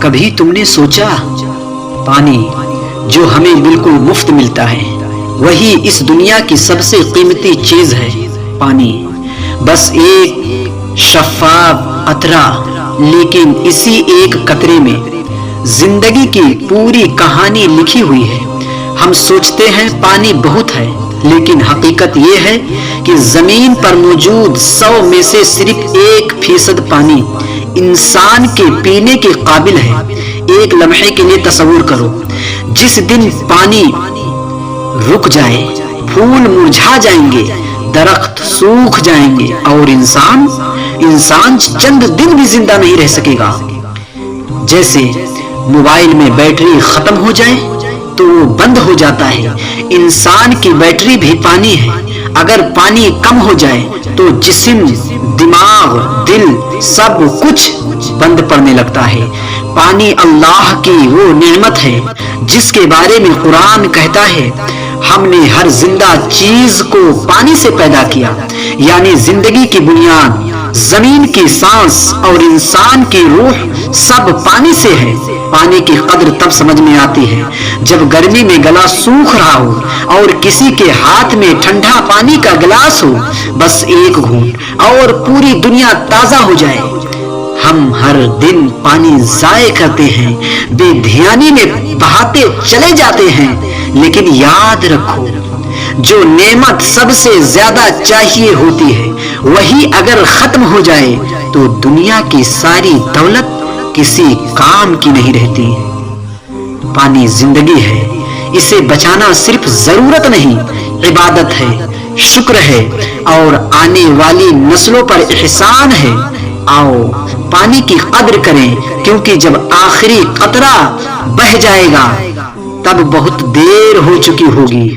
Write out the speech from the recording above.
کبھی تم نے سوچا پانی جو ہمیں بالکل مفت ملتا ہے وہی اس دنیا کی سب سے قیمتی چیز ہے؟ پانی بس ایک شفاف قطرہ، لیکن اسی ایک قطرے میں زندگی کی پوری کہانی لکھی ہوئی ہے۔ ہم سوچتے ہیں پانی بہت ہے، لیکن حقیقت یہ ہے کہ زمین پر موجود 100 میں سے صرف 1% پانی انسان کے پینے کے قابل ہے۔ ایک لمحے کے لیے تصور کرو، جس دن پانی رک جائے، پھول مرجھا جائیں گے، درخت سوکھ جائیں گے، اور انسان چند دن بھی زندہ نہیں رہ سکے گا۔ جیسے موبائل میں بیٹری ختم ہو جائے تو وہ بند ہو جاتا ہے، انسان کی بیٹری بھی پانی ہے۔ اگر پانی کم ہو جائے تو جسم، دماغ، دل سب کچھ بند پڑنے لگتا ہے۔ پانی اللہ کی وہ نعمت ہے جس کے بارے میں قرآن کہتا ہے ہم نے ہر زندہ چیز کو پانی سے پیدا کیا، یعنی زندگی کی بنیاد، زمین کی سانس اور انسان کی روح سب پانی سے ہے۔ پانی کی قدر تب سمجھ میں آتی ہے جب گرمی میں گلا سوکھ رہا ہو اور کسی کے ہاتھ میں ٹھنڈا پانی کا گلاس ہو، بس ایک گھونٹ اور پوری دنیا تازہ ہو جائے۔ ہم ہر دن پانی ضائع کرتے ہیں، بے دھیانی میں بہاتے چلے جاتے ہیں، لیکن یاد رکھو جو نعمت سب سے زیادہ چاہیے ہوتی ہے وہی اگر ختم ہو جائے تو دنیا کی ساری دولت کسی کام کی نہیں رہتی۔ پانی زندگی ہے، اسے بچانا صرف ضرورت نہیں، عبادت ہے، شکر ہے اور آنے والی نسلوں پر احسان ہے۔ آؤ پانی کی قدر کریں، کیونکہ جب آخری قطرہ بہہ جائے گا تب بہت دیر ہو چکی ہوگی۔